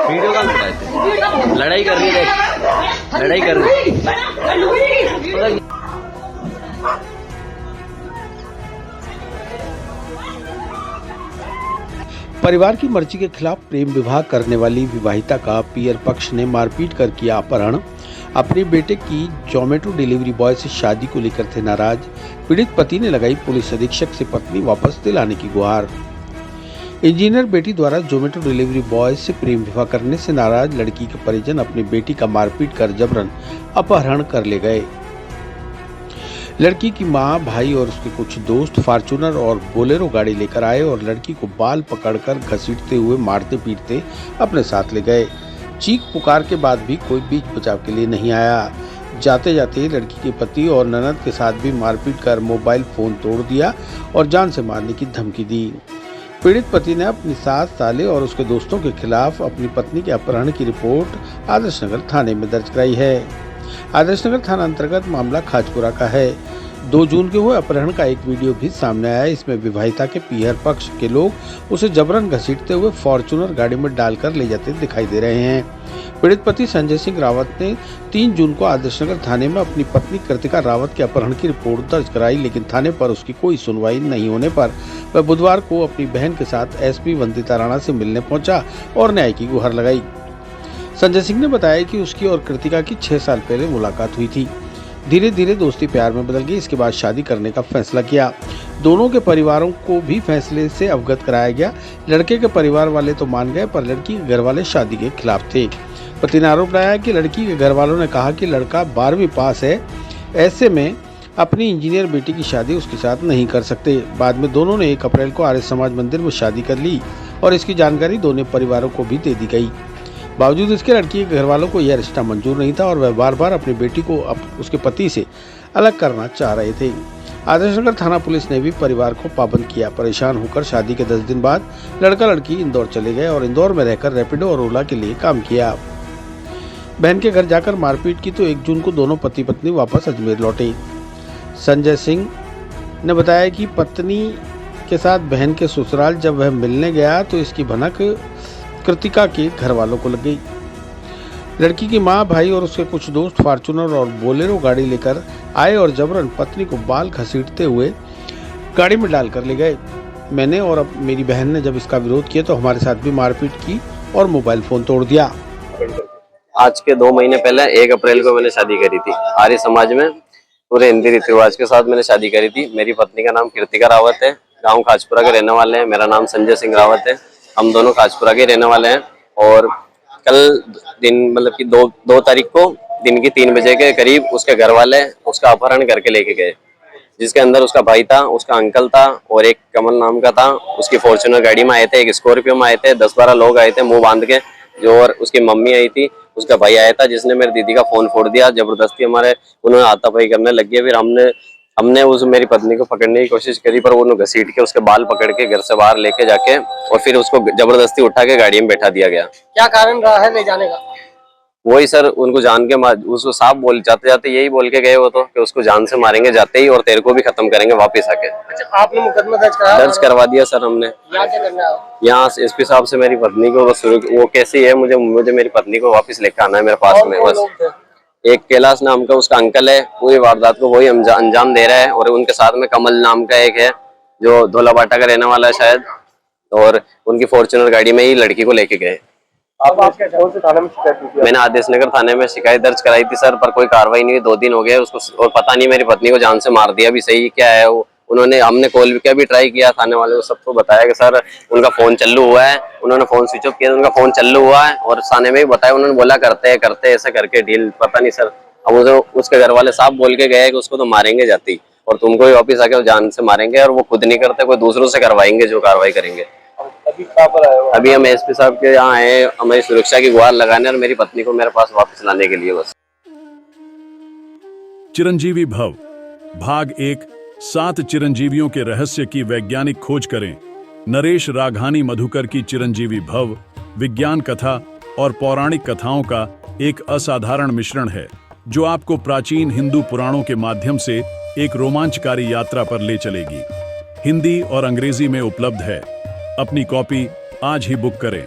Video call कराए थे। लड़ाई कर रही है, लड़ाई कर रही है। परिवार की मर्जी के खिलाफ प्रेम विवाह करने वाली विवाहिता का पियर पक्ष ने मारपीट कर किया अपहरण। अपने बेटे की जोमेटो डिलीवरी बॉय से शादी को लेकर थे नाराज। पीड़ित पति ने लगाई पुलिस अधीक्षक से पत्नी वापस दिलाने की गुहार। इंजीनियर बेटी द्वारा जोमेटो डिलीवरी बॉय से प्रेम विवाह करने से नाराज लड़की के परिजन अपनी बेटी का मारपीट कर जबरन अपहरण कर ले गए। लड़की की मां, भाई और उसके कुछ दोस्त फॉर्च्यूनर और बोलेरो गाड़ी लेकर आए और लड़की को बाल पकड़कर घसीटते हुए मारते पीटते अपने साथ ले गए। चीख पुकार के बाद भी कोई बीच बचाव के लिए नहीं आया। जाते जाते लड़की के पति और ननद के साथ भी मारपीट कर मोबाइल फोन तोड़ दिया और जान से मारने की धमकी दी। पीड़ित पति ने अपनी सास, साले और उसके दोस्तों के खिलाफ अपनी पत्नी के अपहरण की रिपोर्ट आदर्श नगर थाने में दर्ज कराई है। आदर्श नगर थाना अंतर्गत मामला खाजपुरा का है। 2 जून के हुए अपहरण का एक वीडियो भी सामने आया। इसमें विवाहिता के पियर पक्ष के लोग उसे जबरन घसीटते हुए फॉर्च्यूनर गाड़ी में डालकर ले जाते दिखाई दे रहे हैं। पीड़ित पति संजय सिंह रावत ने 3 जून को आदर्श नगर थाने में अपनी पत्नी कृतिका रावत के अपहरण की रिपोर्ट दर्ज कराई, लेकिन थाने पर उसकी कोई सुनवाई नहीं होने पर वह बुधवार को अपनी बहन के साथ एसपी वंदिता राणा से मिलने पहुंचा और न्याय की गुहार लगाई। संजय सिंह ने बताया कि उसकी और कृतिका की 6 साल पहले मुलाकात हुई थी। धीरे धीरे दोस्ती प्यार में बदल गई। इसके बाद शादी करने का फैसला किया। दोनों के परिवारों को भी फैसले से अवगत कराया गया। लड़के के परिवार वाले तो मान गए, पर लड़की के घर वाले शादी के खिलाफ थे। पति ने आरोप लगाया कि लड़की के घर वालों ने कहा कि लड़का 12वीं पास है, ऐसे में अपनी इंजीनियर बेटी की शादी उसके साथ नहीं कर सकते। बाद में दोनों ने 1 अप्रैल को आर्य समाज मंदिर में शादी कर ली और इसकी जानकारी दोनों परिवारों को भी दे दी गई। बावजूद इसके लड़की के घर वालों को यह रिश्ता मंजूर नहीं था और वह बार बार अपनी बेटी को उसके पति से अलग करना चाह रहे थे। आदर्श नगर थाना पुलिस ने भी परिवार को पाबंद किया। परेशान होकर शादी के 10 दिन बाद लड़का लड़की इंदौर चले गए और इंदौर में रहकर रैपिडो और ओला के लिए काम किया। बहन के घर जाकर मारपीट की तो 1 जून को दोनों पति पत्नी वापस अजमेर लौटे। संजय सिंह ने बताया कि पत्नी के साथ बहन के ससुराल जब वह मिलने गया तो इसकी भनक कृतिका के घर वालों को लग गई। लड़की की मां, भाई और उसके कुछ दोस्त फॉर्च्यूनर और बोलेरो गाड़ी लेकर आए और जबरन पत्नी को बाल घसीटते हुए गाड़ी में डालकर ले गए। मैंने और अब मेरी बहन ने जब इसका विरोध किया तो हमारे साथ भी मारपीट की और मोबाइल फोन तोड़ दिया। आज के 2 महीने पहले 1 अप्रैल को मैंने शादी करी थी। आर्य समाज में पूरे हिंदी रीति रिवाज के साथ मैंने शादी करी थी। मेरी पत्नी का नाम कृतिका रावत है, गाँव खाजपुरा के रहने वाले हैं। मेरा नाम संजय सिंह रावत है। हम दोनों खाजपुरा के रहने वाले हैं और कल दिन मतलब कि 2 तारीख को दिन की 3 बजे के करीब उसके घर वाले उसका अपहरण करके लेके गए, जिसके अंदर उसका भाई था, उसका अंकल था और एक कमल नाम का था। उसकी फॉर्च्यूनर गाड़ी में आए थे, एक स्कॉर्पियो में आए थे। 10-12 लोग आए थे मुंह बांध के, जो और उसकी मम्मी आई थी, उसका भाई आया था जिसने मेरी दीदी का फोन फोड़ दिया। जबरदस्ती हमारे उन्होंने हाथापाई करने लग गए। फिर हमने उस मेरी पत्नी को पकड़ने की कोशिश करी, पर वो घसीट के उसके बाल पकड़ के घर से बाहर लेके जाके और फिर उसको जबरदस्ती उठा के गाड़ी में बैठा दिया गया। क्या कारण रहा है ले जाने का? वही सर, उनको जान के उसको साफ बोल जाते जाते यही बोल के गए वो तो कि उसको जान से मारेंगे जाते ही और तेरे को भी खत्म करेंगे वापस आके। अच्छा, आपने मुकदमा दर्ज करवा दिया सर हमने। यहाँ एसपी साहब से मेरी पत्नी को बस वो कैसी है, मुझे मेरी पत्नी को वापस लेकर आना है मेरे पास में बस। एक कैलाश नाम का उसका अंकल है, पूरी वारदात को वही अंजाम दे रहा है और उनके साथ में कमल नाम का एक है जो धोलाबाटा का रहने वाला है शायद, और उनकी फॉर्च्यूनर गाड़ी में ही लड़की को लेके गए। कौन से थाने में शिकायत की? मैंने आदेश नगर थाने में शिकायत दर्ज कराई थी सर, पर कोई कार्रवाई नहीं हुई। 2 दिन हो गए उसको और पता नहीं मेरी पत्नी को जान से मार दिया भी सही क्या है वो। हमने कॉल भी ट्राई किया थाने वाले को, सबको बताया कि सर उनका फोन चालू हुआ है। उन्होंने फोन स्विच ऑफ किया, उनका फोन चालू हुआ है और थाने में भी बताया। उन्होंने बोला करते ऐसे करके डील, पता नहीं सर। अब उसके घर वाले साहब बोल के गए कि उसको तो मारेंगे जाती और तुमको भी वापिस आके जान से मारेंगे, और वो खुद नहीं करते, कोई दूसरों से करवाएंगे जो कार्रवाई करेंगे। अभी कहाँ पर आए हो? अभी हम एसपी साहब के यहाँ आए हमारी सुरक्षा की गुहार लगाने और मेरी पत्नी को मेरे पास वापस लाने के लिए बस। चिरंजीवी भव भाग 1 7 चिरंजीवियों के रहस्य की वैज्ञानिक खोज करें। नरेश राघानी मधुकर की चिरंजीवी भव विज्ञान कथा और पौराणिक कथाओं का एक असाधारण मिश्रण है जो आपको प्राचीन हिंदू पुराणों के माध्यम से एक रोमांचकारी यात्रा पर ले चलेगी। हिंदी और अंग्रेजी में उपलब्ध है। अपनी कॉपी आज ही बुक करें।